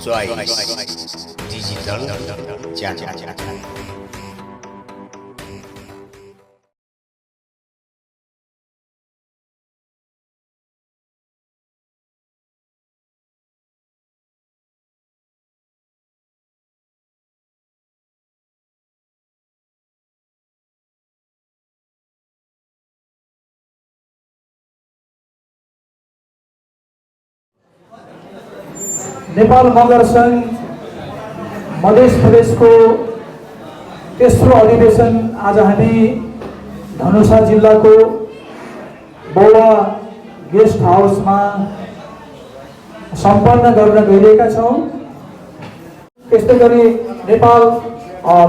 Choice digital channel. Nepal Magar संघ मध्य प्रदेशको तेस्रो अधिवेशन आज हामी धनुषा जिल्लाको बौवा गेस्ट हाउसमा सम्पन्न गर्न गइरहेका छौँ। त्यस्तै गरी नेपाल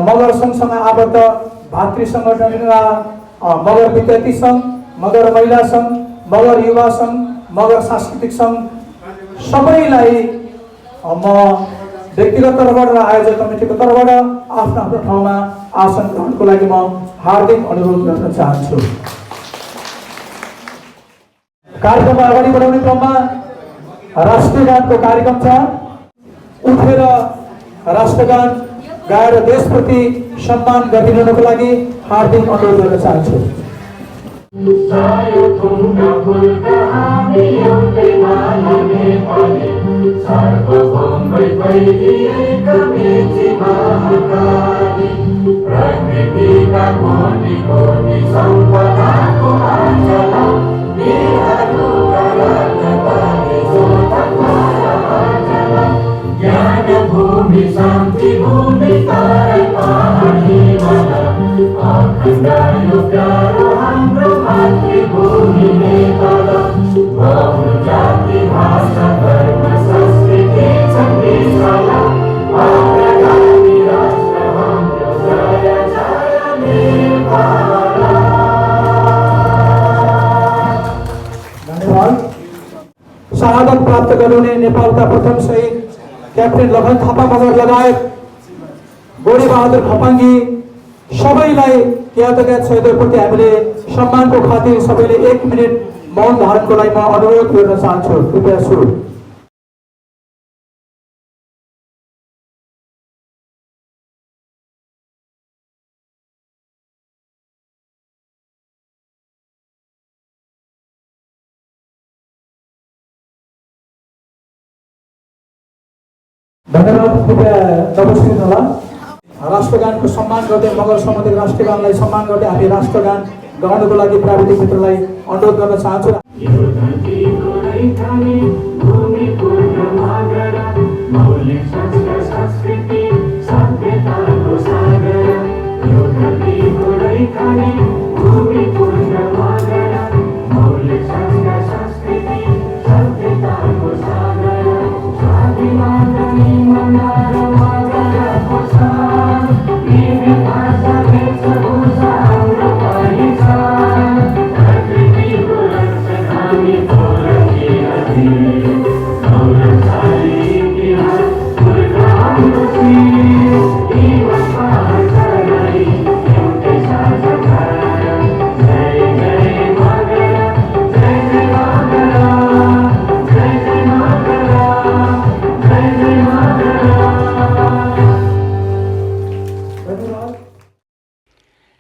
मगर संघसँग आबद्ध भातृ सङ्गठनका मगर विद्यार्थी सङ्घ, मगर महिला सङ्घ, मगर युवा सङ्घ, मगर सांस्कृतिक सङ्घ सबैलाई म व्यक्तिगत तर्फबाट र आयोजक कमिटीको तर्फबाट आफ्नो आफ्नो ठाउँमा आसन ग्रहणको लागि म हार्दिक अनुरोध गर्न चाहन्छु। कार्यक्रममा अगाडि बढाउने क्रममा राष्ट्रिय गानको कार्यक्रम छ। उठेर राष्ट्रगान गाएर देशप्रति सम्मान गरिदिनुको लागि हार्दिक अनुरोध गर्न चाहन्छु। शान्ति भूमि तारै पानी मला अखण्ड यो प्यारो हाम्रो मातृभूमि नेपाल। बहु जाति भाषा धर्म संस्कृति छन्दिसला अग्रगामी राष्ट्र हाम्रो जय जय नेपाल। धन्यवाद। शहादत प्राप्त गर्नुहुने नेपालका प्रथम शहीद क्याप्टेन लखन थापा मगर लगायत गोडी बहादुर खपाङ्गी सबैलाई यातायात शहीदहरूप्रति हामीले सम्मानको खातिर सबैले 1 मिनट मौन धारणको लागि म अनुरोध गर्न चाहन्छु। कृपया सुरु। धन्यवाद। कृपया नमस्कृत होला। राष्ट्रगानको सम्मान गर्दै मगर सामुदायिक राष्ट्रगानलाई सम्मान गर्दै हामी राष्ट्रगान गाउनको लागि प्राविधिक मित्रलाई अनुरोध गर्न चाहन्छु।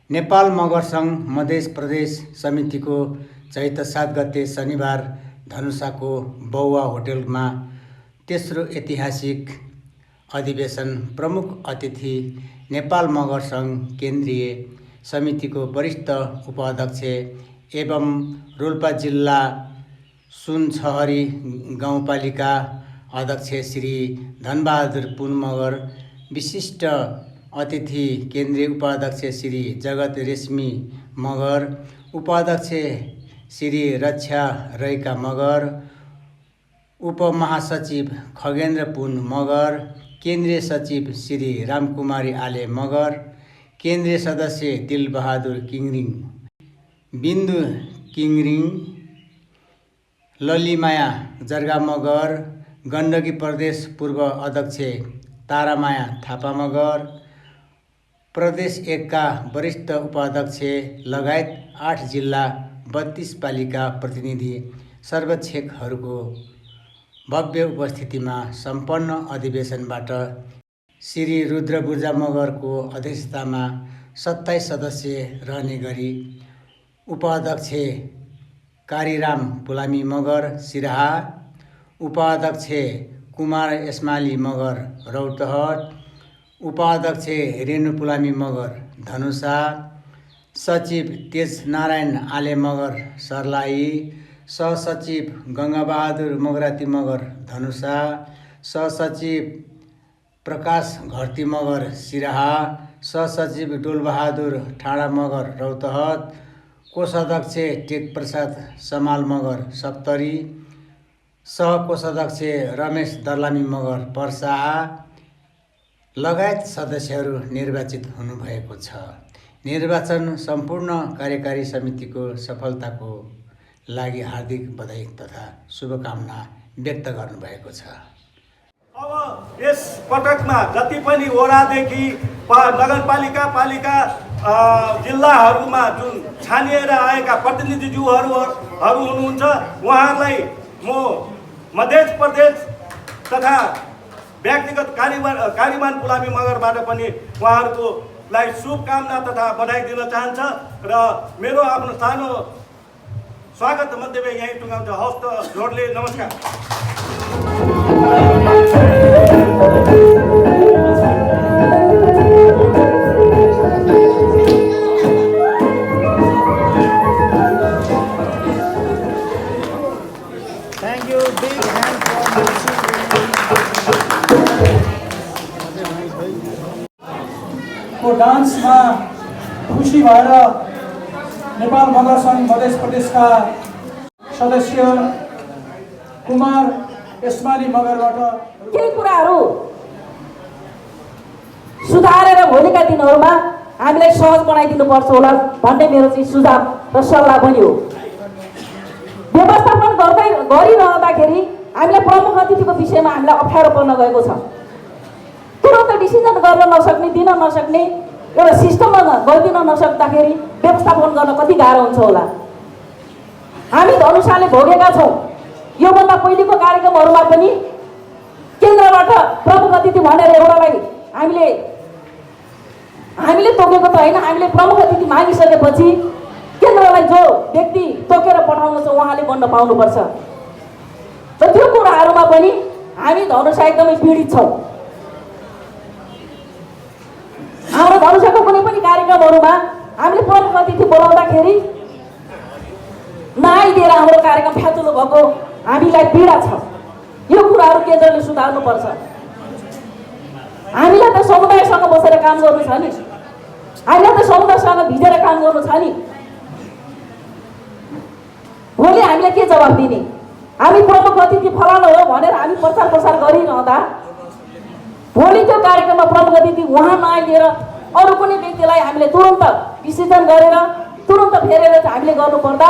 नेपाल मगर सङ्घ मध्य प्रदेश समितिको चैत्र 7 गते शनिबार धनुषाको बौवा होटलमा तेस्रो ऐतिहासिक अधिवेशन प्रमुख अतिथि नेपाल मगर सङ्घ केन्द्रीय समितिको वरिष्ठ उपाध्यक्ष एवं रोल्पा जिल्ला सुनछहरी गाउँपालिका अध्यक्ष श्री धनबहादुर पुन मगर, विशिष्ट अतिथि केन्द्रीय उपाध्यक्ष श्री जगत रेशमी मगर, उपाध्यक्ष श्री रक्षा रैका मगर, उपमहासचिव खगेन्द्र पुन मगर, केन्द्रीय सचिव श्री रामकुमारी आले मगर, केन्द्रीय सदस्य दिलबहादुर किङरिङ, बिन्दु किङरिङ, ललिमाया जर्गा मगर, गण्डकी प्रदेश पूर्व अध्यक्ष तारामाया थापा मगर, प्रदेश 1 का वरिष्ठ उपाध्यक्ष लगायत 8 जिल्ला 32 पालिका प्रतिनिधि सर्वेक्षकहरूको भव्य उपस्थितिमा सम्पन्न अधिवेशनबाट श्री रुद्र बुर्जा मगरको अध्यक्षतामा 27 सदस्य रहने गरी उपाध्यक्ष कारीराम पुलामी मगर सिराहा, उपाध्यक्ष कुमार एस्माली मगर रौतहट, उपाध्यक्ष रेणु पुलामी मगर धनुषा, सचिव तेज नारायण आले मगर सर्लाही, सहसचिव गङ्गाबहादुर मगराती मगर धनुषा, सहसचिव प्रकाश घरती मगर सिराहा, सहसचिव डोलबहादुर ठाडा मगर रौतहट, कोषाध्यक्ष टेक प्रसाद समाल मगर सप्तरी, सहकोषाध्यक्ष रमेश दर्लामी मगर पर्साहा लगायत सदस्यहरू निर्वाचित हुनुभएको छ। निर्वाचन सम्पूर्ण कार्यकारी समितिको सफलताको लागि हार्दिक बधाई तथा शुभकामना व्यक्त गर्नुभएको छ। अब यस पटकमा जति पनि वडादेखि नगरपालिका पालिका जिल्लाहरूमा जुन छानिएर आएका प्रतिनिधिज्यूहरू हुनुहुन्छ, उहाँहरूलाई म मध्य प्रदेश तथा व्यक्तिगत कारीमान पुलामी मगरबाट पनि उहाँहरूलाई शुभकामना तथा बधाई दिन चाहन्छ र मेरो आफ्नो सानो स्वागत मन्तव्य यहीँ टुङ्गाउँछ। हवस् त जोडले नमस्कार। Thank you. Big hand for को डान्समा खुसी भएर नेपाल मगर सङ्घ मध्य प्रदेशका सदस्य कुमार एस्माली मगरबाट केही कुराहरू सुधारेर भोलिका दिनहरूमा हामीलाई सहज बनाइदिनुपर्छ होला भन्ने मेरो चाहिँ सुझाव र सल्लाह पनि हो। व्यवस्थापन गरिरहँदाखेरि हामीलाई प्रमुख अतिथिको विषयमा हामीलाई अप्ठ्यारो पर्न गएको छ। तुरन्त डिसिजन गर्न नसक्ने, दिन नसक्ने, एउटा सिस्टममा गरिदिन नसक्दाखेरि व्यवस्थापन गर्न कति गाह्रो हुन्छ होला। हामी धनुषाले भोगेका छौँ। योभन्दा पहिलेको कार्यक्रमहरूमा पनि केन्द्रबाट प्रमुख अतिथि भनेर एउटालाई हामीले तोकेको त होइन, हामीले प्रमुख अतिथि मागिसकेपछि केन्द्रलाई जो व्यक्ति तोकेर पठाउनु छ उहाँले बन्न पाउनुपर्छ। र त्यो कुराहरूमा पनि हामी धनुषा एकदमै पीडित छौँ। हाम्रो धनुषाको कुनै पनि कार्यक्रमहरूमा हामीले प्रमुख अतिथि बोलाउँदाखेरि नआइदिएर हाम्रो कार्यक्रम फ्याचुलो भएको हामीलाई पीडा छ। यो कुराहरू केन्द्रले सुधार्नुपर्छ। हामीलाई त समुदायसँग बसेर काम गर्नु छ नि, हामीलाई त समुदायसँग भिजेर काम गर्नु छ नि। भोलि हामीले के जवाब दिने? हामी प्रमुख अतिथि फलानु हो भनेर हामी प्रचार प्रसार गरिरहँदा भोलि त्यो कार्यक्रममा प्रमुख अतिथि उहाँ नआइदिएर अरू कुनै व्यक्तिलाई हामीले तुरन्त डिसिजन गरेर तुरन्त फेरेर हामीले गर्नुपर्दा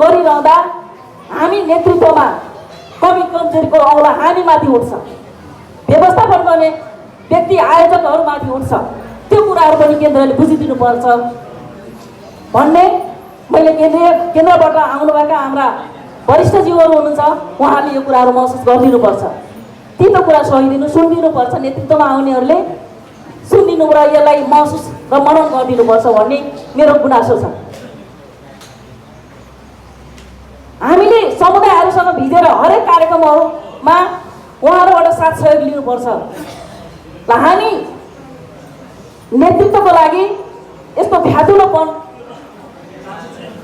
गरिरहँदा हामी नेतृत्वमा कमी कमजोरीको औला हामीमाथि उठ्छ, व्यवस्थापन गर्ने व्यक्ति आयोजकहरूमाथि उठ्छ। त्यो कुराहरू पनि केन्द्रले बुझिदिनुपर्छ भन्ने मैले केन्द्रबाट आउनुभएका हाम्रा वरिष्ठज्यूहरू हुनुहुन्छ, उहाँले यो कुराहरू महसुस गरिदिनुपर्छ। तिम्रो कुरा सहिदिनु, सुनिदिनुपर्छ। नेतृत्वमा आउनेहरूले सुनिदिनु र यसलाई महसुस र मनन गरिदिनुपर्छ भन्ने मेरो गुनासो छ। हामीले समुदायहरूसँग भिजेर हरेक कार्यक्रमहरूमा उहाँहरूबाट साथ सहयोग लिनुपर्छ। र हामी नेतृत्वको लागि यस्तो भ्यातुलोपन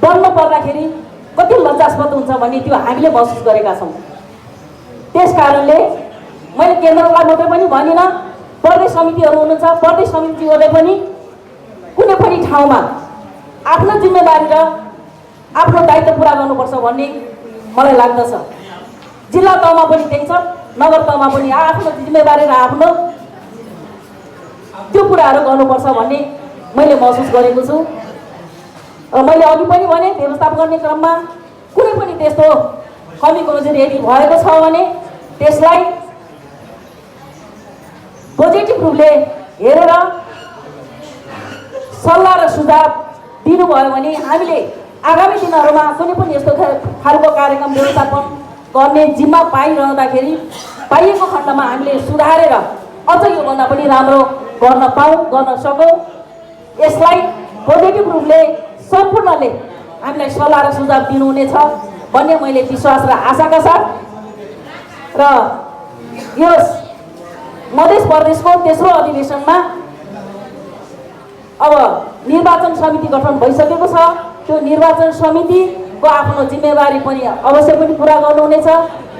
बन्नु पर्दाखेरि कति लज्जास्पद हुन्छ भन्ने त्यो हामीले महसुस गरेका छौँ। त्यस कारणले मैले केन्द्रलाई मात्रै पनि भनिनँ, प्रदेश समितिहरू हुनुहुन्छ, प्रदेश समितिहरूले पनि कुनै पनि ठाउँमा आफ्नो जिम्मेवारी र आफ्नो दायित्व पुरा गर्नुपर्छ भन्ने मलाई लाग्दछ। जिल्ला तहमा पनि त्यही छ, नगर तहमा पनि आफ्नो जिम्मेवारी र आफ्नो त्यो कुराहरू गर्नुपर्छ भन्ने मैले महसुस गरेको छु। र मैले अघि पनि भने व्यवस्थापन गर्ने क्रममा कुनै पनि त्यस्तो कमी कमजोरी यदि भएको छ भने त्यसलाई पोजिटिभ रूपले हेरेर सल्लाह र सुझाव दिनुभयो भने हामीले आगामी दिनहरूमा कुनै पनि यस्तो खालको कार्यक्रम व्यवस्थापन गर्ने जिम्मा पाइरहँदाखेरि पाइएको खण्डमा हामीले सुधारेर अझ योभन्दा पनि राम्रो गर्न गर्न सकौँ। यसलाई पोजिटिभ रूपले सम्पूर्णले हामीलाई सल्लाह र सुझाव दिनुहुनेछ भन्ने मैले विश्वास र आशाका साथ र यस मध्य प्रदेशको तेस्रो अधिवेशनमा अब निर्वाचन समिति गठन भइसकेको छ। त्यो निर्वाचन समितिको आफ्नो जिम्मेवारी पनि अवश्य पनि पुरा गर्नुहुनेछ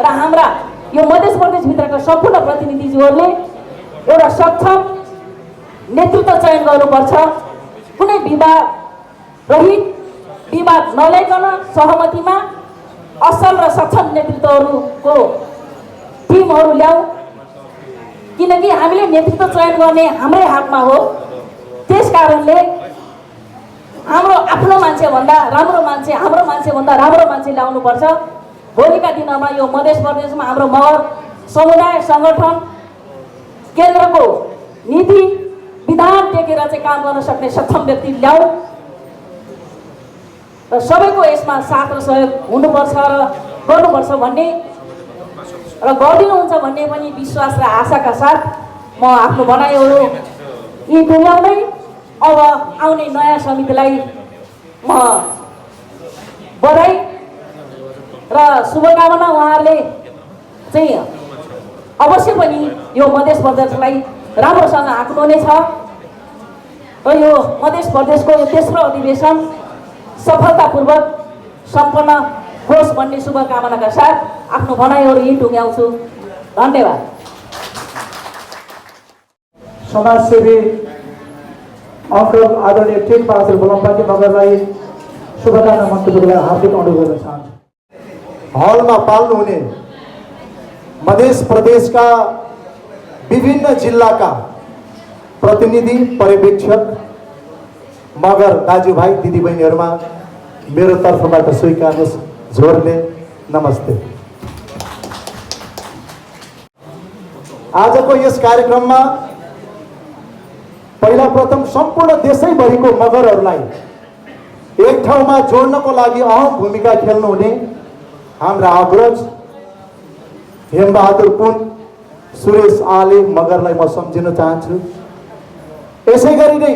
र हाम्रा यो मध्य प्रदेशभित्रका सम्पूर्ण प्रतिनिधिज्यूहरूले एउटा सक्षम नेतृत्व चयन गर्नुपर्छ। कुनै विवाद रहित, विवाद नल्याइकन सहमतिमा असल र सक्षम नेतृत्वहरूको टिमहरू ल्याऊ, किनकि हामीले नेतृत्व चयन गर्ने हाम्रै हातमा हो। त्यस कारणले हाम्रो आफ्नो मान्छेभन्दा राम्रो मान्छे, हाम्रो मान्छेभन्दा राम्रो मान्छे ल्याउनुपर्छ। भोलिका दिनमा यो मध्य प्रदेशमा हाम्रो मगर समुदाय सङ्गठन केन्द्रको नीति विधान टेकेर चाहिँ काम गर्न सक्ने सक्षम व्यक्ति ल्याऊ र सबैको यसमा साथ र सहयोग हुनुपर्छ र गर्नुपर्छ भन्ने र गरिदिनुहुन्छ भन्ने पनि विश्वास र आशाका साथ म आफ्नो भनाइहरू यी टुङ्ग्याउँदै अब आउने नयाँ समितिलाई म बधाई र शुभकामना। उहाँहरूले चाहिँ अवश्य पनि यो मध्य प्रदेशलाई राम्रोसँग हाँक्नुहुनेछ र यो मध्य प्रदेशको यो तेस्रो अधिवेशन सफलतापूर्वक सम्पन्न होस् भन्ने शुभकामनाका साथ आफ्नो भनाइहरू यही टुङ्ग्याउँछु। धन्यवाद। समाजसेवी अङ्कल आदरणीय टेक बहादुर बोलम्पाजी मगरलाई शुभकामना मन्तव्यको लागि हार्दिक अनुरोध गर्न चाहन्छु। हलमा पाल्नुहुने मध्य प्रदेशका विभिन्न जिल्लाका प्रतिनिधि पर्यवेक्षक मगर दाजुभाइ दिदीबहिनीहरूमा मेरो तर्फबाट स्वीकार्नुहोस् जोरले नमस्ते। आजको यस कार्यक्रममा पहिला प्रथम सम्पूर्ण देशैभरिको मगरहरूलाई एक ठाउँमा जोड्नको लागि अहम भूमिका खेल्नुहुने हाम्रा अग्रज हेमबहादुर पुन, सुरेश आले मगरलाई म सम्झिन चाहन्छु। यसै गरी नै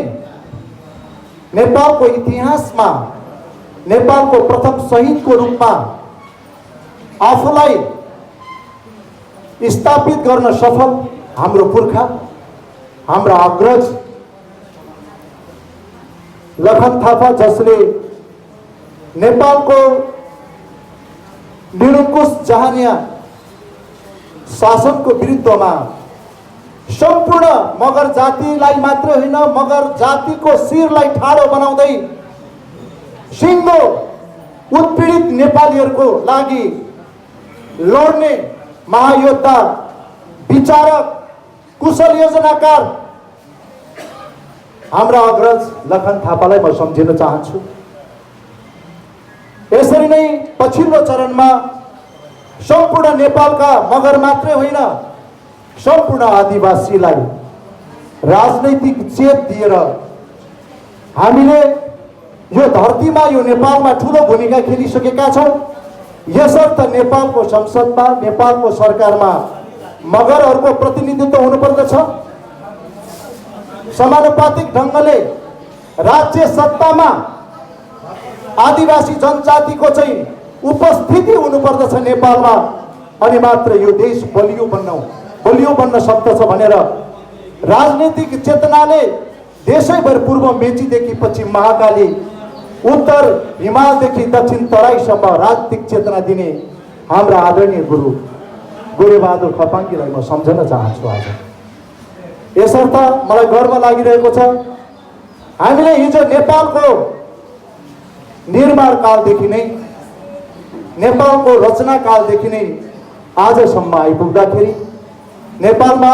नेपालको इतिहासमा नेपालको प्रथम शहीदको रूपमा आफूलाई स्थापित गर्न सफल हाम्रो पुर्खा, हाम्रा अग्रज लखन थापा, जसले नेपालको निरङ्कुश जहानिया शासनको विरुद्धमा सम्पूर्ण मगर जातिलाई मात्र होइन, मगर जातिको शिरलाई ठाडो बनाउँदै सिङ्गो उत्पीडित नेपालीहरूको लागि लड्ने महायोद्धा, विचारक, कुशल योजनाकार हाम्रा अग्रज लखन थापालाई म सम्झिन चाहन्छु। यसरी नै पछिल्लो चरणमा सम्पूर्ण नेपालका मगर मात्रै होइन, सम्पूर्ण आदिवासीलाई राजनैतिक चेत दिएर हामीले यो धरतीमा, यो नेपालमा ठुलो भूमिका खेलिसकेका छौँ। यसर्थ नेपालको संसदमा, नेपालको सरकारमा मगरहरूको प्रतिनिधित्व हुनुपर्दछ। समानुपातिक ढङ्गले राज्य सत्तामा आदिवासी जनजातिको चाहिँ उपस्थिति हुनुपर्दछ नेपालमा, अनि मात्र यो देश बलियो बन्न सक्दछ भनेर राजनीतिक चेतनाले देशैभर पूर्व मेचीदेखि पश्चिम महाकाली, उत्तर हिमालदेखि दक्षिण तराईसम्म राजनीतिक चेतना दिने हाम्रा आदरणीय गुरु गोरेबहादुर खपाङ्गीलाई म सम्झन चाहन्छु। आज यसर्थ मलाई गर्व लागिरहेको छ, हामीले हिजो नेपालको निर्माण कालदेखि नै, नेपालको रचना कालदेखि नै आजसम्म आइपुग्दाखेरि नेपालमा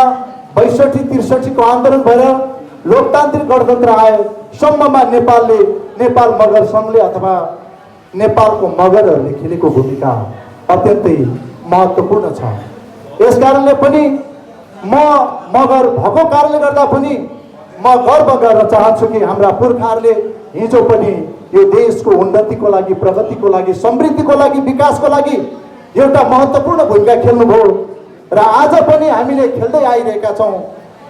62-63 को आन्दोलन भएर लोकतान्त्रिक गणतन्त्र आएसम्ममा नेपाल मगर सङ्घले अथवा नेपालको मगरहरूले खेलेको भूमिका अत्यन्तै महत्त्वपूर्ण छ। यस कारणले पनि म मगर भएको कारणले गर्दा पनि म गर्व गर्न चाहन्छु कि हाम्रा पुर्खाहरूले हिजो पनि यो देशको उन्नतिको लागि, प्रगतिको लागि, समृद्धिको लागि, विकासको लागि एउटा महत्त्वपूर्ण भूमिका खेल्नुभयो र आज पनि हामीले खेल्दै आइरहेका छौँ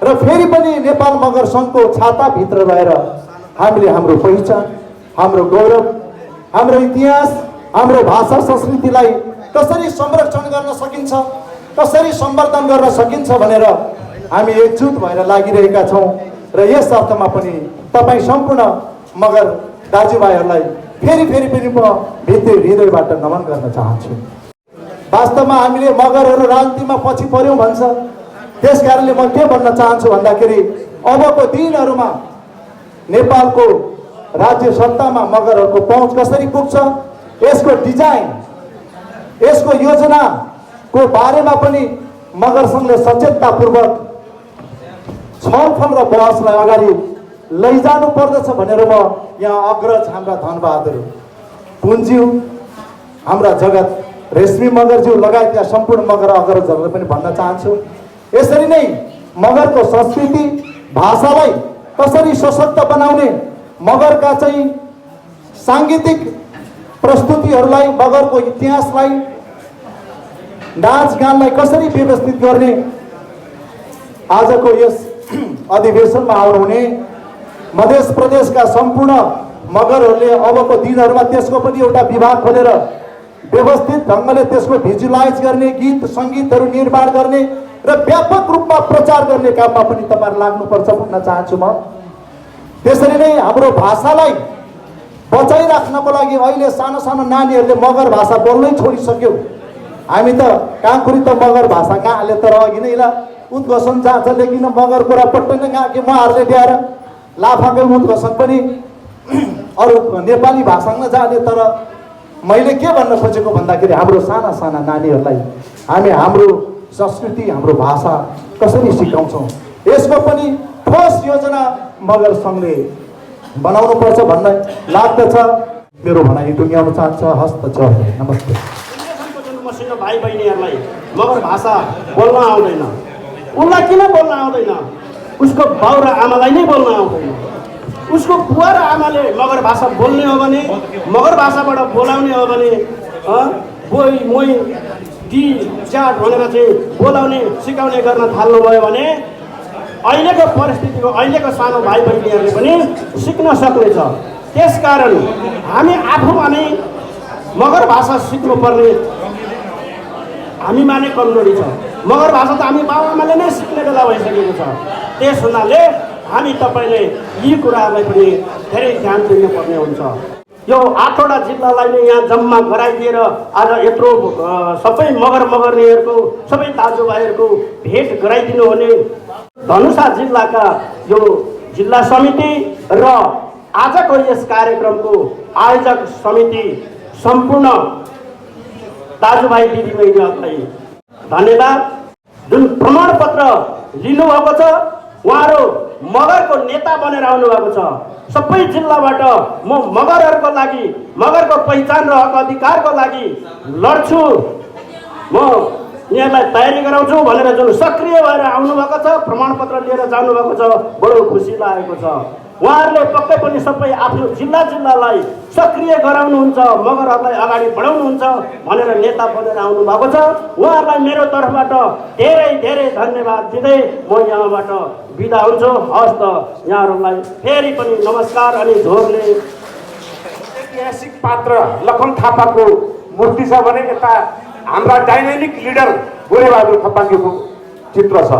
र फेरि पनि नेपाल मगर सङ्घको छाताभित्र रहेर हामीले हाम्रो पहिचान, हाम्रो गौरव, हाम्रो इतिहास, हाम्रो भाषा संस्कृतिलाई कसरी संरक्षण गर्न सकिन्छ, कसरी सम्वर्धन गर्न सकिन्छ भनेर हामी एकजुट भएर लागिरहेका छौँ र यस अर्थमा पनि तपाईँ सम्पूर्ण मगर दाजुभाइहरूलाई फेरि पनि म भित्री हृदयबाट नमन गर्न चाहन्छु। वास्तवमा हामीले मगरहरू राजनीतिमा पछि पर्यौँ भन्छ, त्यस कारणले म के भन्न चाहन्छु भन्दाखेरि अबको दिनहरूमा नेपालको राज्य सत्तामा मगरहरूको पहुँच कसरी पुग्छ, यसको डिजाइन, यसको योजनाको बारेमा पनि मगर सङ्घले सचेततापूर्वक छलफल र बहसलाई अगाडि लैजानु पर्दछ भनेर म यहाँ अग्रज हाम्रा धनबहादुर पुन्ज्यू, हाम्रा जगत रेशमी मगरज्यू लगायतका सम्पूर्ण मगर अग्रजहरूलाई पनि भन्न चाहन्छु। यसरी नै मगरको संस्कृति भाषालाई कसरी सशक्त बनाउने, मगरका चाहिँ साङ्गीतिक प्रस्तुतिहरूलाई, मगरको इतिहासलाई, नाचगानलाई कसरी व्यवस्थित गर्ने, आजको यस अधिवेशनमा आउनुहुने मध्य प्रदेशका सम्पूर्ण मगरहरूले अबको दिनहरूमा त्यसको पनि एउटा विभाग खोलेर व्यवस्थित ढङ्गले त्यसको भिजुलाइज गर्ने, गीत सङ्गीतहरू निर्माण गर्ने र व्यापक रूपमा प्रचार गर्ने काममा पनि तपाईँहरू लाग्नुपर्छ भन्न चाहन्छु म। त्यसरी नै हाम्रो भाषालाई बचाइराख्नको लागि अहिले सानो सानो नानीहरूले मगर भाषा बोल्नै छोडिसक्यो। हामी त काँकुरी त मगर भाषा गाँले तर अघि नै ला उद्घोषण जान्छ, लेकिन मगर कुरा पट्टै नै गाँके उहाँहरूले ल्याएर लाफाकै उद्घोषण पनि अरू नेपाली भाषामा जाने। तर मैले के भन्न खोजेको भन्दाखेरि हाम्रो साना साना नानीहरूलाई हामी हाम्रो संस्कृति, हाम्रो भाषा कसरी सिकाउँछौँ, यसको पनि ठोस योजना मगर सङ्घले बनाउनुपर्छ भन्ने लाग्दछ। मेरो भनाइ टुङ्ग्याउन चाहन्छ। हस्त छ। नमस्ते। मसिनो भाइ बहिनीहरूलाई मगर भाषा बोल्न आउँदैन, उसलाई किन बोल्न आउँदैन? उसको बाउ र आमालाई नै बोल्न आउँदैन। उसको बुवा र आमाले मगर भाषा बोल्ने हो भने, मगर भाषाबाट बोलाउने हो भने, बोई मोई टी चाट भनेर चाहिँ बोलाउने सिकाउने गर्न थाल्नुभयो भने अहिलेको परिस्थितिको अहिलेको सानो भाइ बहिनीहरूले पनि सिक्न सक्नेछ। त्यसकारण हामी आफूमा नै मगर भाषा सिक्नुपर्ने हामीमा नै कमजोरी छ। मगर भाषा त हामी बाबुआमाले नै सिक्ने बेला भइसकेको छ। त्यस हुनाले हामी तपाईँले यी कुराहरूलाई पनि धेरै ध्यान दिनुपर्ने हुन्छ। यो 8वटा जिल्लालाई नै यहाँ जम्मा गराइदिएर आज यत्रो सबै मगरनीहरूको सबै दाजुभाइहरूको भेट गराइदिनु हुने धनुषा जिल्लाका यो जिल्ला समिति र आजको यस कार्यक्रमको आयोजक समिति सम्पूर्ण दाजुभाइ दिदीबहिनीहरूलाई धन्यवाद। जुन प्रमाणपत्र लिनुभएको छ, उहाँहरू मगरको नेता बनेर आउनुभएको छ। सबै जिल्लाबाट म मगरहरूको लागि, मगरको पहिचान र हक अधिकारको लागि लड्छु, म यहाँलाई तयारी गराउँछु भनेर जुन सक्रिय भएर आउनुभएको छ, प्रमाणपत्र लिएर जानुभएको छ, बडो खुसी लागेको छ। उहाँहरूले पक्कै पनि सबै आफ्नो जिल्लालाई सक्रिय गराउनुहुन्छ, मगरहरूलाई अगाडि बढाउनुहुन्छ भनेर नेता बनेर आउनु भएको छ। उहाँहरूलाई मेरो तर्फबाट धेरै धेरै धन्यवाद दिँदै म यहाँबाट बिदा हुन्छु। हस् त, यहाँहरूलाई फेरि पनि नमस्कार। अनि झोरले ऐतिहासिक पात्र लखन थापाको मूर्ति छ भने यता हाम्रा डाइनामिक लिडर गोरेबहादुर खप्पाङ्गेको चित्र छ।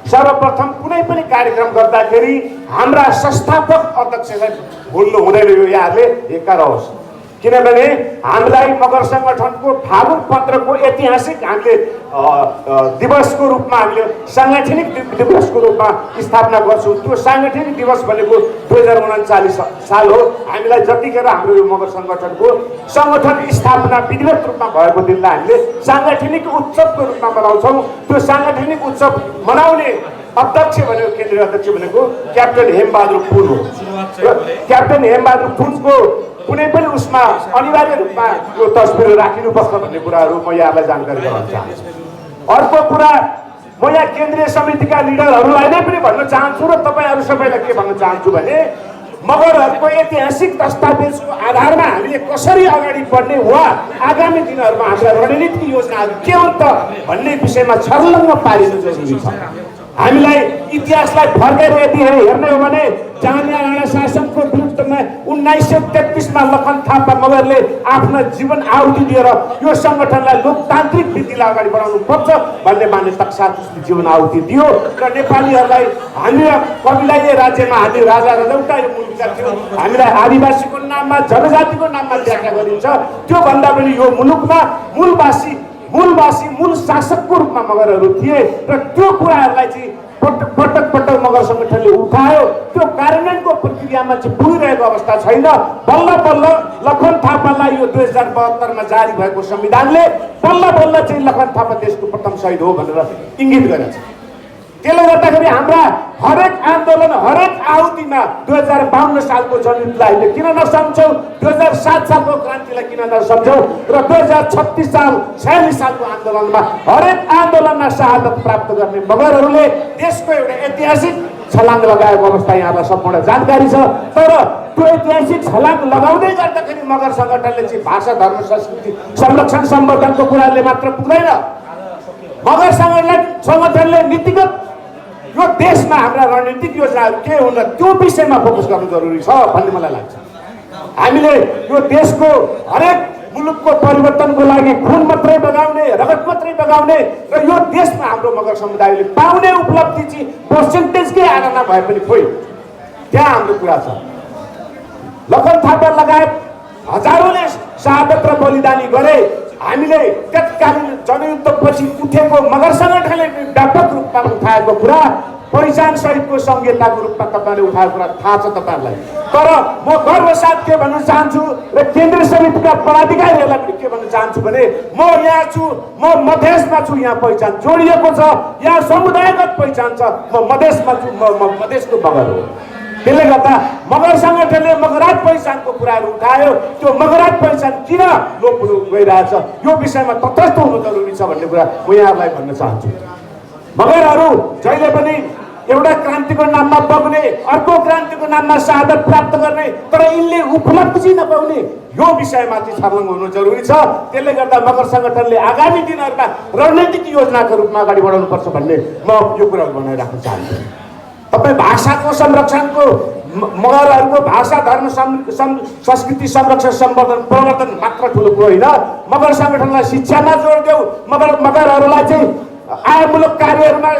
सर्वप्रथम कुनै पनि कार्यक्रम गर्दाखेरि हाम्रा संस्थापक अध्यक्षलाई भुल्नु हुँदैन। यो यहाँहरूले एका रहोस्, किनभने हामीलाई मगर सङ्गठनको फागुन 15को ऐतिहासिक हामीले दिवसको रूपमा हामीले साङ्गठनिक दिवसको रूपमा स्थापना गर्छौँ। त्यो साङ्गठनिक दिवस भनेको 2039 साल हो। हामीलाई जतिखेर हाम्रो यो मगर सङ्गठन स्थापना विधिवत रूपमा भएको दिनलाई हामीले साङ्गठनिक उत्सवको रूपमा मनाउँछौँ। त्यो साङ्गठनिक उत्सव मनाउने अध्यक्ष भनेको, केन्द्रीय अध्यक्ष भनेको क्याप्टेन हेमबहादुर पुन हो। क्याप्टेन हेमबहादुर पुनको कुनै पनि उसमा अनिवार्य रूपमा यो तस्बिर राखिनुपर्छ भन्ने कुराहरू म यहाँलाई जानकारी गराउन चाहन्छु। अर्को कुरा, म यहाँ केन्द्रीय समितिका लिडरहरूलाई नै पनि भन्न चाहन्छु र तपाईँहरू सबैलाई के भन्न चाहन्छु भने मगरहरूको ऐतिहासिक दस्तावेजको आधारमा हामीले कसरी अगाडि बढ्ने वा आगामी दिनहरूमा हाम्रा रणनीतिक योजनाहरू के हुन् त भन्ने विषयमा छर्लङ्ग पारिनु जरुरी छ। हामीलाई इतिहासलाई फर्केर यदि हेर्ने हो भने जानिया राणा शासनको विरुद्धमा 1933मा लखन थापा मगरले आफ्नो जीवन आहुति दिएर यो सङ्गठनलाई लोकतान्त्रिक नीतिलाई अगाडि बढाउनु पर्छ भन्ने मान्यताका साथ उसले जीवन आहुति दियो र नेपालीहरूलाई हामी कविलाई राज्यमा हामी राजा रजौटा यो मुलुकका थियो, हामीलाई आदिवासीको नाममा जनजातिको नाममा व्याख्या गरिन्छ। त्योभन्दा पनि यो मुलुकमा मूल शासकको रूपमा मगरहरू थिए र त्यो कुराहरूलाई चाहिँ पटक मगर सङ्गठनले उठायो। त्यो कार्यान्वयनको प्रक्रियामा चाहिँ पुगिरहेको अवस्था छैन। बल्ल लखन थापालाई यो 2072मा जारी भएको संविधानले बल्ल चाहिँ लखन थापा देशको प्रथम शहीद हो भनेर इङ्गित गरेछ। त्यसले गर्दाखेरि हाम्रा हरेक आन्दोलन हरेक आहुतिमा 2052 सालको जनयुद्धलाई हामीले किन नसम्झौँ, 2007 सालको क्रान्तिलाई किन नसम्झौँ र 2036 साल 46 सालको आन्दोलनमा हरेक आन्दोलनमा शहादत प्राप्त गर्ने मगरहरूले देशको एउटा ऐतिहासिक छलाङ लगाएको अवस्था यहाँलाई सम्पूर्ण जानकारी छ। तर त्यो ऐतिहासिक छलाङ लगाउँदै गर्दाखेरि मगर सङ्गठनले चाहिँ भाषा धर्म संस्कृति संरक्षण सम्वर्धनको कुराले मात्र पुग्दैन। मगर सङ्गठनले नीतिगत यो देशमा हाम्रा रणनीतिक योजनाहरू के हुन् र त्यो विषयमा फोकस गर्नु जरुरी छ भन्ने मलाई लाग्छ। हामीले यो देशको हरेक मुलुकको परिवर्तनको लागि खुन मात्रै बगाउने रगत मात्रै बगाउने र यो देशमा हाम्रो मगर समुदायले पाउने उपलब्धि चाहिँ पर्सेन्टेजकै आधारमा भए पनि खोइ त्यहाँ हाम्रो कुरा छ। लखन थापा लगायत हजारौँले शहादत र बलिदानी गरे। हामीले तत्कालीन जनयुद्धपछि उठेको मगर सङ्गठनले व्यापक रूपमा उठाएको कुरा पहिचान सहितको संहिताको रूपमा तपाईँले उठाएको कुरा थाहा छ तपाईँहरूलाई। तर म गर्वसाथ के भन्न चाहन्छु र केन्द्रीय समितिका पदाधिकारीहरूलाई पनि के भन्न चाहन्छु भने म यहाँ छु, म मधेसमा छु, यहाँ पहिचान जोडिएको छ, यहाँ समुदायगत पहिचान छ, म मधेसमा छु, म मधेसको मगर हो। त्यसले गर्दा मगर सङ्गठनले मगराज पहिचानको कुराहरू उठायो। त्यो मगराज पहिचान किन लोप हुनु गइरहेछ यो विषयमा तटस्थ हुनु जरुरी छ भन्ने कुरा म यहाँहरूलाई भन्न चाहन्छु। मगरहरू जहिले पनि एउटा क्रान्तिको नाममा बग्ने, अर्को क्रान्तिको नाममा शहादत प्राप्त गर्ने, तर यिनले उपलब्धि नपाउने यो विषयमाथि छर्लङ्ग हुनु जरुरी छ। त्यसले गर्दा मगर सङ्गठनले आगामी दिनहरूमा रणनीतिक योजनाको रूपमा अगाडि बढाउनुपर्छ भन्ने म यो कुराहरू बनाइराख्न चाहन्छु। तपाईँ भाषाको संरक्षणको मगरहरूको भाषा धर्म संस्कृति संरक्षण सम्वर्धन प्रवर्धन मात्र ठुलो कुरो होइन, मगर सङ्गठनलाई शिक्षामा जोड देऊ, मगरहरूलाई चाहिँ आयमूलक कार्यहरूमा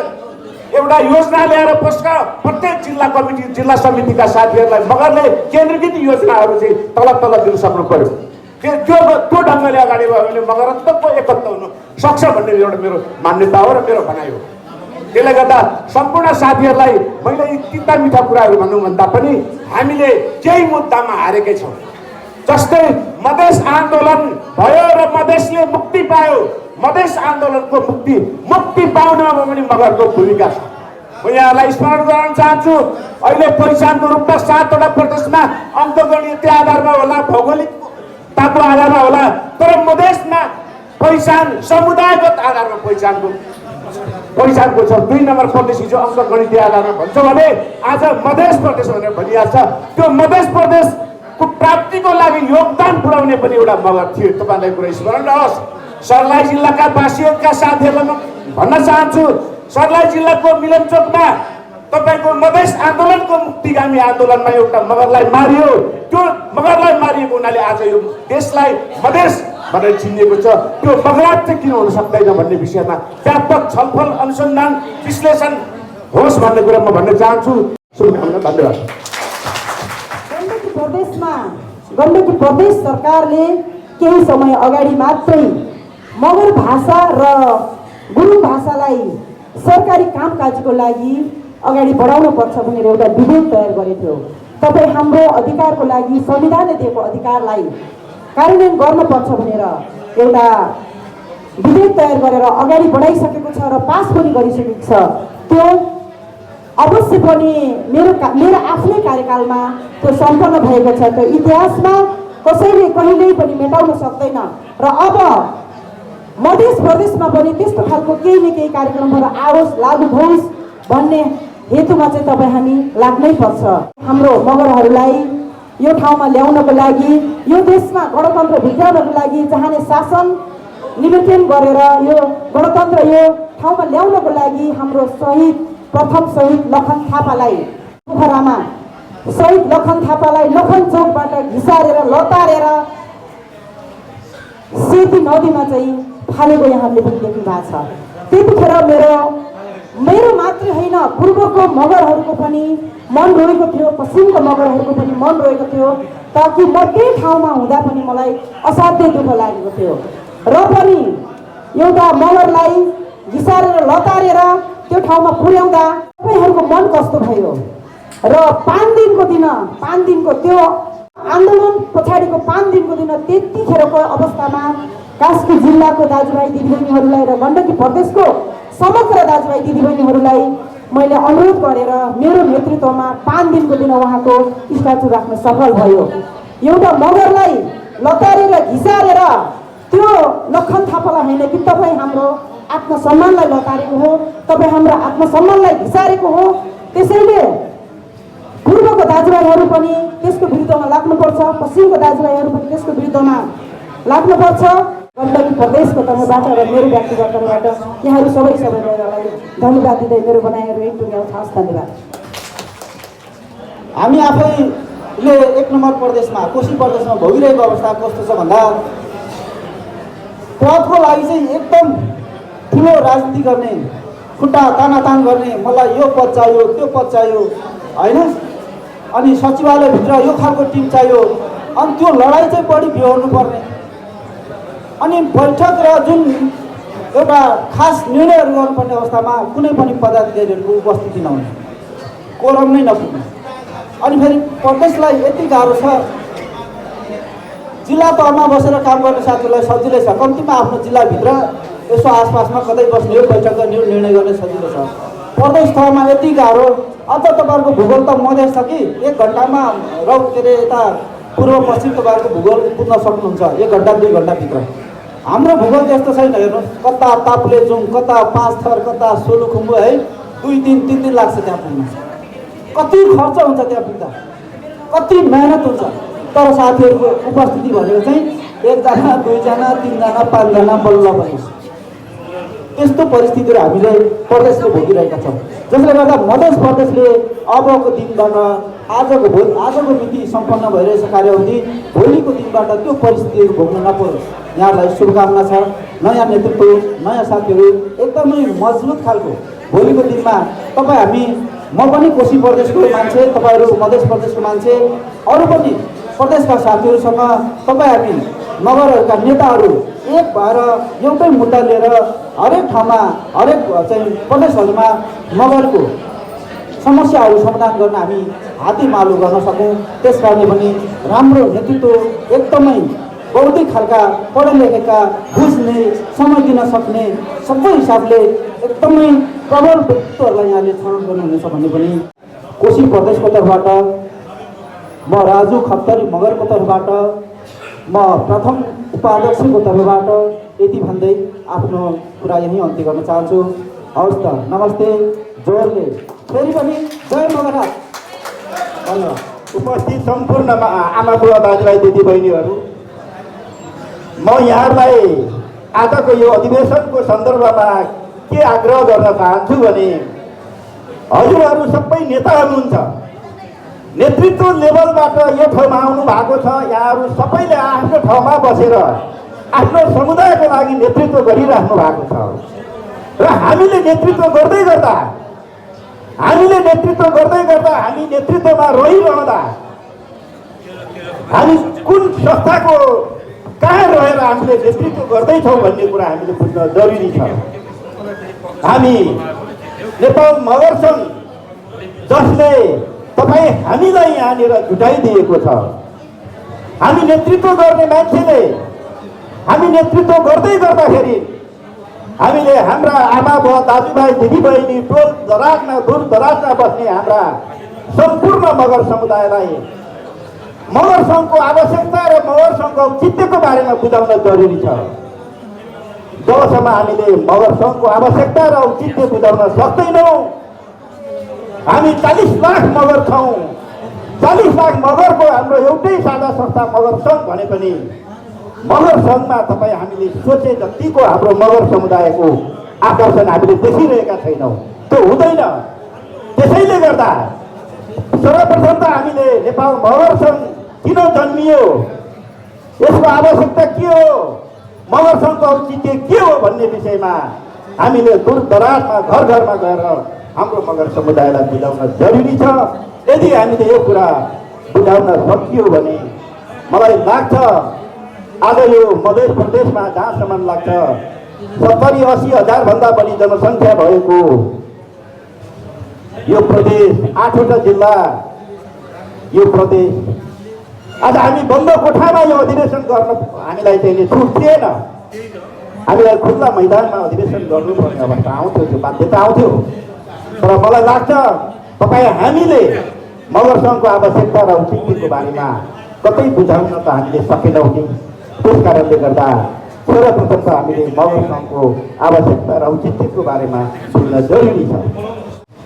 एउटा योजना ल्याएर प्रत्येक जिल्ला कमिटी जिल्ला समितिका साथीहरूलाई मगरले केन्द्रीकृत योजनाहरू चाहिँ तल दिन सक्नु पर्यो। त्यो ढङ्गले अगाडि भयो भने मगरत्वको एकत्व हुनु सक्छ भन्ने एउटा मेरो मान्यता हो र मेरो भनाइ हो। त्यसले गर्दा सम्पूर्ण साथीहरूलाई मैले तिता मिठा कुराहरू भन्नुभन्दा पनि हामीले केही मुद्दामा हारेकै छौँ। जस्तै मधेस आन्दोलन भयो र मधेसले मुक्ति पायो। मधेस आन्दोलनको मुक्ति पाउनमा पनि मगरको भूमिका छ। म यहाँलाई स्मरण गराउन चाहन्छु, अहिले पहिचानको रूपमा 7वटा प्रदेशमा अङ्कगणितीय आधारमा होला, भौगोलिकताको आधारमा होला, तर मधेसमा पहिचान समुदायगत आधारमा पहिचानको छ। 2 नम्बर प्रदेश हिजो अङ्कगणितीय आधारमा भन्छ भने आज मधेस प्रदेश भनेर भनिएको छ। त्यो मधेस प्रदेशको प्राप्तिको लागि योगदान पुर्याउने पनि एउटा मगर थियो। तपाईँलाई कुरा स्मरण रहोस्। सर्लाही जिल्लाका वासीहरूका साथीहरूलाई म भन्न चाहन्छु, सर्लाही जिल्लाको मिलनचोकमा तपाईँको मधेस आन्दोलनको मुक्तिगामी आन्दोलनमा एउटा मगरलाई मारियो। त्यो मगरलाई मारिएको हुनाले आज यो देशलाई मधेस भनेर चिनिएको छ। त्यो मगराज चाहिँ किन हुन सक्दैन भन्ने विषयमा व्यापक छलफल अनुसन्धान विश्लेषण होस् भन्ने कुरा म भन्न चाहन्छु। शुभकामना, धन्यवाद। गण्डकी प्रदेश सरकारले केही समय अगाडि मात्रै मगर भाषा र गुरुङ भाषालाई सरकारी कामकाजको लागि अगाडि बढाउनु पर्छ भनेर एउटा विधेयक तयार गरेको थियो। तपाईँ हाम्रो अधिकारको लागि संविधानले दिएको अधिकारलाई कार्यान्वयन गर्नुपर्छ भनेर एउटा विधेयक तयार गरेर अगाडि बढाइसकेको छ र पास पनि गरिसकेको छ। त्यो अवश्य पनि मेरो आफ्नै कार्यकालमा त्यो सम्पन्न भएको छ। त्यो इतिहासमा कसैले कहिल्यै पनि मेटाउन सक्दैन र अब मध्य प्रदेशमा पनि त्यस्तो खालको केही न केही कार्यक्रमहरू आओस्, लागू होस् भन्ने हेतुमा चाहिँ तपाईँ हामी लाग्नै पर्छ। हाम्रो मगरहरूलाई यो ठाउँमा ल्याउनको लागि, यो देशमा गणतन्त्र भित्राउनको लागि चाहने शासन निवेदन गरेर यो गणतन्त्र यो ठाउँमा ल्याउनको लागि हाम्रो शहीद प्रथम शहीद लखन थापालाई पोखरामा शहीद लखन थापालाई लखन चौकबाट घिसारेर लतारेर सेती नदीमा चाहिँ फालेको यहाँले पनि देख्नु भएको छ। त्यतिखेर मेरो मात्रै होइन, पूर्वको मगरहरूको पनि मन रोएको थियो, पश्चिमको मगरहरूको पनि मन रोएको थियो, ताकि म त्यही ठाउँमा हुँदा पनि मलाई असाध्यै दुःख लागेको थियो। र पनि एउटा मगरलाई घिसारेर लतारेर त्यो ठाउँमा पुर्याउँदा तपाईँहरूको मन कस्तो भयो? र 5 दिनको त्यो आन्दोलन पछाडिको 5 दिनको दिन त्यतिखेरको अवस्थामा कास्की जिल्लाको दाजुभाइ दिदीबहिनीहरूलाई र गण्डकी प्रदेशको समग्र दाजुभाइ दिदीबहिनीहरूलाई मैले अनुरोध गरेर मेरो नेतृत्वमा 5 दिनको दिन उहाँको स्ट्याचु राख्न सफल भयो। एउटा मगरलाई लतारेर घिसारेर त्यो लखन थापालाई होइन कि तपाईँ हाम्रो आत्मसम्मानलाई लतारेको हो, तपाईँ हाम्रो आत्मसम्मानलाई घिसारेको हो। त्यसैले पूर्वको दाजुभाइहरू पनि त्यसको विरुद्धमा लाग्नुपर्छ, पश्चिमको दाजुभाइहरू पनि त्यसको विरुद्धमा लाग्नुपर्छ। गण्डकी प्रदेशको तर्फबाट र मेरो व्यक्तिगत तर्फबाट यहाँहरू सबैलाई धन्यवाद दिँदै मेरो बनाइहरू एक टुङ्ग्याउँछ। हस्, धन्यवाद। हामी आफैले 1 नम्बर प्रदेशमा कोशी प्रदेशमा भोगिरहेको अवस्था कस्तो छ भन्दा पदको लागि चाहिँ एकदम ठुलो राजनीति गर्ने, खुट्टा तानातान गर्ने, मलाई यो पद चाहियो त्यो पद चाहियो होइन, अनि सचिवालयभित्र यो खालको टिम चाहियो, अनि त्यो लडाइँ चाहिँ बढी बिहोर्नु पर्ने, अनि बैठक र जुन एउटा खास निर्णयहरू गर्नुपर्ने अवस्थामा कुनै पनि पदाधिकारीहरूको उपस्थिति नहुने, कोरम नै नपुग्ने, अनि फेरि प्रदेशलाई यति गाह्रो छ। जिल्ला तहमा बसेर काम गर्ने साथीहरूलाई सजिलै छ, कम्तीमा आफ्नो जिल्लाभित्र यसो आसपासमा कतै बस्ने हो, बैठक गर्ने हो, निर्णय गर्ने सजिलो छ। प्रदेश तहमा यति गाह्रो। अझ तपाईँहरूको भूगोल त मधेस छ कि 1 घन्टामा र के अरे यता पूर्व पश्चिम तपाईँहरूको भूगोल पुग्न सक्नुहुन्छ 1 घन्टा 2 घन्टाभित्र। हाम्रो भूगोल त्यस्तो छैन। हेर्नुहोस्, कता ताप्लेजुङ, कता 5 थर, कता सोलुखुम्बु है, 2-3 दिन लाग्छ त्यहाँ पुग्न। कति खर्च हुन्छ त्यहाँ पुग्दा, कति मेहनत हुन्छ। तर साथीहरूको उपस्थिति भनेको चाहिँ 1 जना 2 जना 3 जना 5 जना बल्ल पनि त्यस्तो परिस्थितिहरू हामीले प्रदेशले भोगिरहेका छौँ, जसले गर्दा मधेस प्रदेशले अबको दिनबाट आजको मिति सम्पन्न भइरहेछ कार्यावधि, भोलिको दिनबाट त्यो परिस्थितिहरू भोग्न नपरोस्। यहाँहरूलाई शुभकामना छ। नयाँ नेतृत्व, नयाँ साथीहरू, एकदमै मजबुत खालको भोलिको दिनमा तपाईँ हामी, म पनि कोशी प्रदेशको मान्छे, तपाईँहरू मधेस प्रदेशको मान्छे, अरू पनि प्रदेशका साथीहरूसँग तपाईँ हामी नगरहरूका नेताहरू एक भएर एउटै मुद्दा लिएर हरेक ठाउँमा हरेक चाहिँ प्रदेशहरूमा नगरको समस्याहरू समाधान गर्न हामी हातेमालो गर्न सकौँ। त्यसकारणले पनि राम्रो नेतृत्व, एकदमै बौद्धिक खालका पढे लेखेका, बुझ्ने, समय दिन सक्ने, सबै हिसाबले एकदमै प्रबल व्यक्तित्वहरूलाई यहाँले छनौट गर्नुहुनेछ भन्ने पनि कोशी प्रदेशको तर्फबाट, म राजु खप्तरी मगरको तर्फबाट, म प्रथम उपाध्यक्षको तर्फबाट यति भन्दै आफ्नो कुरा यहीँ अन्त्य गर्न चाहन्छु। हवस् त, नमस्ते, जोरले फेरि पनि जय मगरनाथ। धन्यवाद। उपस्थित सम्पूर्ण आमा बुवा दाजुभाइ दिदीबहिनीहरू, म यहाँहरूलाई आजको यो अधिवेशनको सन्दर्भमा के आग्रह गर्न चाहन्छु भने हजुरहरू सबै नेताहरू हुनुहुन्छ, नेतृत्व लेभलबाट यो ठाउँमा आउनु भएको छ। यहाँहरू सबैले आफ्नो ठाउँमा बसेर आफ्नो समुदायको लागि नेतृत्व गरिराख्नु भएको छ र हामीले नेतृत्व गर्दै गर्दा हामी नेतृत्वमा रहिरहँदा हामी कुन संस्थाको कहाँ रहेर हामीले नेतृत्व गर्दैछौँ भन्ने कुरा हामीले बुझ्न जरुरी छ। हामी नेपाल मगर सङ्घ, जसले तपाईँ हामीलाई यहाँनिर जुटाइदिएको छ, हामी नेतृत्व गर्ने मान्छेले हामी नेतृत्व गर्दै गर्दाखेरि हामीले हाम्रा आमा बुवा दाजुभाइ दिदीबहिनी टोल दराजमा दूर दराजमा बस्ने हाम्रा सम्पूर्ण मगर समुदायलाई मगर सङ्घको आवश्यकता र मगर सङ्घको औचित्यको बारेमा बुझाउन जरुरी छ। जबसम्म हामीले मगर सङ्घको आवश्यकता र औचित्य बुझाउन सक्दैनौँ, हामी 40 लाख मगर छौँ। 40 लाख मगरको हाम्रो एउटै साझा संस्था मगर सङ्घ भने पनि मगर सङ्घमा तपाईँ हामीले सोचे जतिको हाम्रो मगर समुदायको आकर्षण हामीले देखिरहेका छैनौँ। त्यो हुँदैन। त्यसैले गर्दा सर्वप्रथम त हामीले नेपाल मगर सङ्घ किन जन्मियो, यसको आवश्यकता के हो, मगर सङ्घको औचित्य के हो भन्ने विषयमा हामीले दूरदराजमा घर घरमा गएर हाम्रो मगर समुदायलाई बुझाउन जरुरी छ। यदि हामीले यो कुरा बुझाउन सकियो भने मलाई लाग्छ आज यो मध्य प्रदेशमा जहाँसम्म लाग्छ 70-80 हजारभन्दा बढी जनसङ्ख्या भएको यो प्रदेश, 8वटा जिल्ला यो प्रदेश, आज हामी बन्द कोठामा यो अधिवेशन गर्न हामीलाई चाहिँ छुट थिएन। हामीलाई खुल्ला मैदानमा अधिवेशन गर्नुपर्ने अवस्था आउँथ्यो, त्यो बाध्यता आउँथ्यो। तर मलाई लाग्छ तपाईँ हामीले मगर सङ्घको आवश्यकता र औचित्यको बारेमा कतै बुझाउन त हामीले सकेनौँ नि। त्यस कारणले गर्दा सर्वप्रथम त हामीले मगर सङ्घको आवश्यकता र औचित्यको बारेमा बुझ्न जरुरी छ।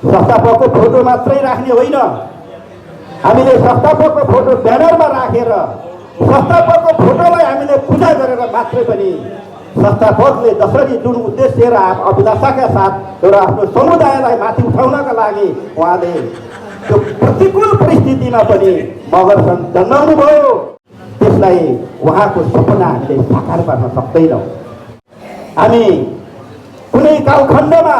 संस्थापकको फोटो मात्रै राख्ने होइन, हामीले संस्थापकको फोटो ब्यानरमा राखेर संस्थापकको फोटोलाई हामीले पूजा गरेर मात्रै पनि संस्थापकले जसरी जुन उद्देश्य र अभिलाषाका साथ एउटा आफ्नो समुदायलाई माथि उठाउनका लागि उहाँले त्यो प्रतिकूल परिस्थितिमा पनि मगर सङ्घ जन्माउनु भयो, त्यसलाई उहाँको सपना हामीले साकार गर्न सक्दैनौँ। हामी कुनै कालखण्डमा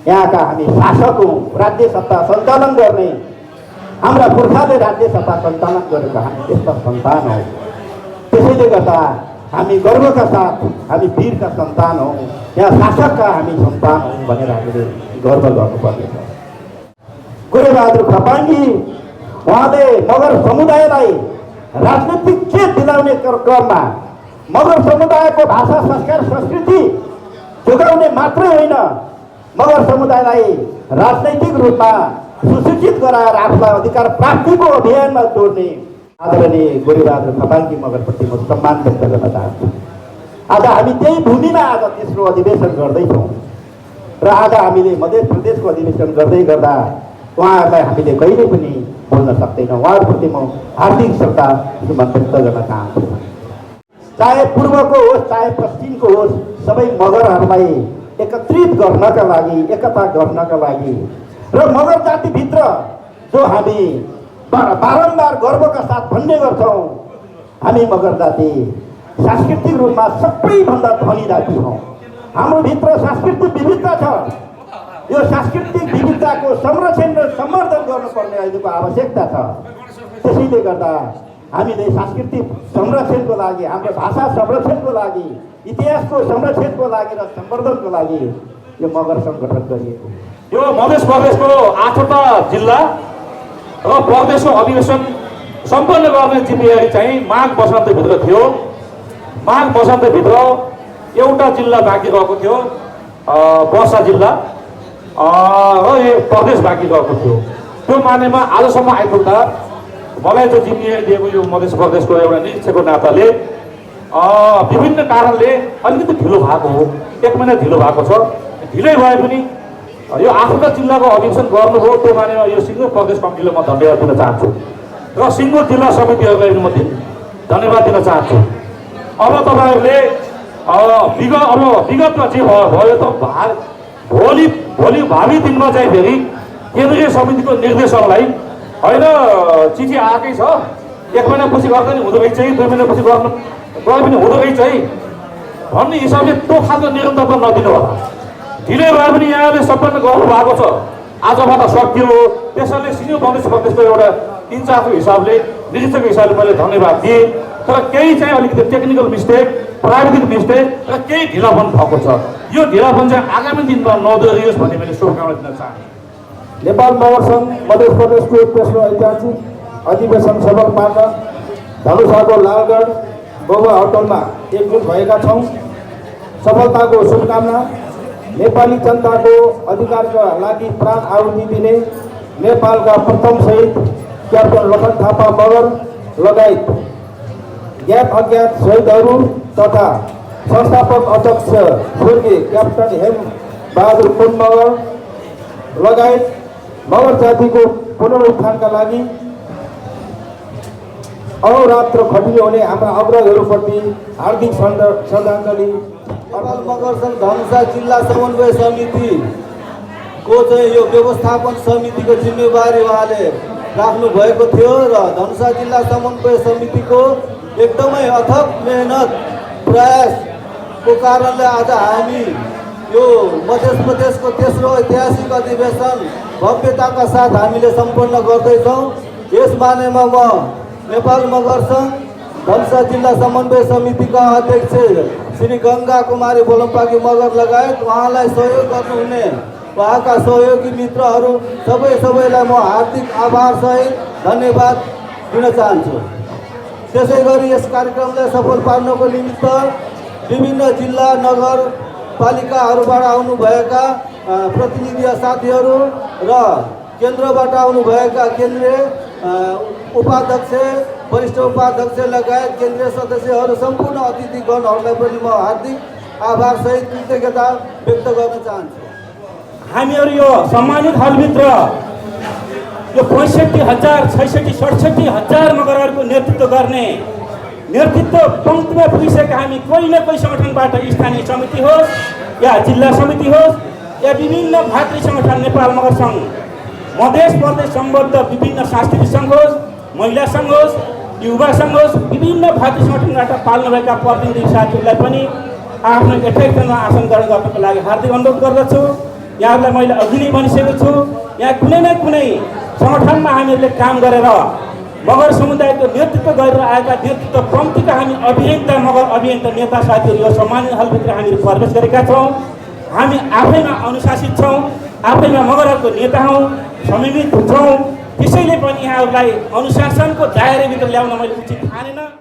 यहाँका हामी शासक हौँ, राज्य सत्ता सञ्चालन गर्ने, हाम्रा पुर्खाले राज्य सत्ता सञ्चालन गरेका हामी त्यस्ता सन्तान हौँ। त्यसैले गर्दा हामी गर्वका साथ हामी वीरका सन्तान हौँ, यहाँ शासकका हामी सन्तान हौँ भनेर हामीले गर्व गर्नुपर्नेछ। गोरेबहादुर खपाङ्गी उहाँले मगर समुदायलाई राजनीतिक चेत दिलाउने क्रममा मगर समुदायको भाषा, संस्कार, संस्कृति जोगाउने मात्रै होइन, मगर समुदायलाई राजनैतिक रूपमा सुसूचित गराएर आफूलाई अधिकार प्राप्तिको अभियानमा जोड्ने आदरणीय गोरेबहादुर खपाङ्गी मगरप्रति म सम्मान व्यक्त गर्न चाहन्छु। आज हामी त्यही भूमिमा आज तेस्रो अधिवेशन गर्दैछौँ र आज हामीले मध्य प्रदेशको अधिवेशन गर्दै गर्दा उहाँहरूलाई हामीले कहिले पनि बोल्न सक्दैनौँ। उहाँहरूप्रति म हार्दिक श्रद्धा सुमन व्यक्त गर्न चाहन्छु। चाहे पूर्वको होस् चाहे पश्चिमको होस्, सबै मगरहरूलाई एकत्रित गर्नका लागि, एकता गर्नका लागि र मगर जातिभित्र जो हामी बारम्बार गर्वका साथ भन्ने गर्छौँ, हामी मगर जाति सांस्कृतिक रूपमा सबैभन्दा धनी जाति हौँ। हाम्रो भित्र सांस्कृतिक विविधता छ। यो सांस्कृतिक विविधताको संरक्षण र सम्वर्धन गर्नुपर्ने अहिलेको आवश्यकता छ। त्यसैले गर्दा हामीले सांस्कृतिक संरक्षणको लागि, हाम्रो भाषा संरक्षणको लागि, इतिहासको संरक्षणको लागि र सम्वर्धनको लागि यो मगर सङ्घ गठन गरिएको। यो मध्य प्रदेशको 8वटा जिल्ला र प्रदेशको अधिवेशन सम्पन्न गर्ने जिम्मेवारी चाहिँ माघ वसन्तभित्र थियो। माघ वसन्तभित्र एउटा जिल्ला बाँकी रहेको थियो, पर्सा जिल्ला, र यो प्रदेश बाँकी रहेको थियो। त्यो मानेमा आजसम्म आइपुग्दा मलाई जो जिम्मेवारी दिएको यो मध्य प्रदेशको एउटा निरीक्षकको नाताले विभिन्न कारणले अलिकति ढिलो भएको हो, 1 महिना ढिलो भएको छ। ढिलै भए पनि यो 8वटा जिल्लाको अधिवेशन गर्नुभयो, त्यो मानेमा यो सिङ्गो प्रदेश कमिटीलाई म धन्यवाद दिन चाहन्छु र सिङ्गो जिल्ला समितिहरूलाई पनि म धन्यवाद दिन चाहन्छु। अब तपाईँहरूले विगतमा जे भयो त भोलि भावी दिनमा चाहिँ फेरि केन्द्रीय समितिको निर्देशनलाई होइन चिठी आएकै छ, 1 महिनापछि गर्दा नि हुँदो रहेछ, 2 महिनापछि गर्नु गए पनि हुँदो रहेछ है भन्ने हिसाबले त्यो खालको निरन्तरता नदिनु होला। ढिलै भए पनि यहाँले सम्पन्न गर्नुभएको छ, आजबाट सकियो। त्यसैले सिङ्गो प्रदेशको एउटा इन्चार्जको हिसाबले, निरीक्षकको हिसाबले मैले धन्यवाद दिएँ। तर केही चाहिँ अलिकति टेक्निकल मिस्टेक, प्राविधिक मिस्टेक र केही ढिलापन भएको छ। यो ढिलापन चाहिँ आगामी दिनमा नदोहोरियोस् भन्ने मैले शुभकामना दिन चाहन्छु। नेपाल मगर सङ्घ मध्य प्रदेशको तेस्रो ऐतिहासिक अधिवेशन सफल पार्न धनुषाको लालगढ गोवा होटलमा एकजुट भएका छौँ। सफलताको शुभकामना। नेपाली जनताको अधिकारका लागि प्राण आहुति दिने नेपालका प्रथम शहीद क्याप्टन लखन थापा मगर लगायत ज्ञात अज्ञात शहीदहरू तथा संस्थापक अध्यक्ष स्वर्गीय क्याप्टन हेम बहादुर पुन मगर लगायत मगर जातिको पुनरुत्थानका लागि अहोरात्र खटिरहने हाम्रा अग्रजहरूप्रति हार्दिक श्रद्धाञ्जली। नेपाल मगर सङ्घ धनुषा जिल्ला समन्वय समितिको चाहिँ यो व्यवस्थापन समितिको जिम्मेवारी उहाँले राख्नु भएको थियो र धनुषा जिल्ला समन्वय समितिको एकदमै अथक मेहनत प्रयासको कारणले आज हामी यो मध्य प्रदेशको तेस्रो ऐतिहासिक अधिवेशन भव्यताका साथ हामीले सम्पन्न गर्दैछौँ। यस बारेमा म नेपाल मगर सङ्घ धनुषा जिल्ला समन्वय समितिका अध्यक्ष श्री गङ्गा कुमारी बोलम्पाकी मगर लगायत उहाँलाई सहयोग गर्नुहुने उहाँका सहयोगी मित्रहरू सबैलाई म हार्दिक आभारसहित धन्यवाद दिन चाहन्छु। त्यसै गरी यस कार्यक्रमलाई सफल पार्नको निमित्त विभिन्न जिल्ला नगरपालिकाहरूबाट आउनुभएका प्रतिनिधि साथीहरू र केन्द्रबाट आउनुभएका केन्द्रीय उपाध्यक्ष वरिष्ठ उपाध्यक्ष लगायत केन्द्रीय सदस्यहरू सम्पूर्ण अतिथिगणहरूलाई पनि म हार्दिक आभारसहित कृतज्ञता व्यक्त गर्न चाहन्छु। हामीहरू यो सम्मानित हलभित्र यो 65,000 67,000 मगरहरूको नेतृत्व गर्ने नेतृत्व पङ्क्तिमा पुगिसकेका हामी कोही न कोही सङ्गठनबाट स्थानीय समिति होस् या जिल्ला समिति होस् या विभिन्न भातृ सङ्गठन नेपाल मगर सङ्घ मध्य प्रदेश सम्बद्ध विभिन्न सांस्कृतिक सङ्घ होस् महिला सङ्घ होस् युवा सङ्घ होस् विभिन्न भातृ सङ्गठनबाट पाल्नुभएका प्रतिनिधि साथीहरूलाई पनि आफ्नो यथास्थानमा आसन ग्रहण गर्नको लागि हार्दिक अनुरोध गर्दछु। यहाँहरूलाई मैले अघि नै भनिसकेको छु, यहाँ कुनै न कुनै सङ्गठनमा हामीहरूले काम गरेर मगर समुदायको नेतृत्व गरेर आएका नेतृत्व पङ्क्तिका हामी अभियन्ता मगर अभियन्ता नेता साथीहरू यो सम्मानित हलभित्र हामीहरू प्रवेश गरेका छौँ। हामी आफैमा अनुशासित छौँ, आफैमा मगरहरूको नेता हौँ, संयमित छौँ। त्यसैले पनि यहाँहरूलाई अनुशासनको दायराभित्र ल्याउन मैले उचित ठानेन।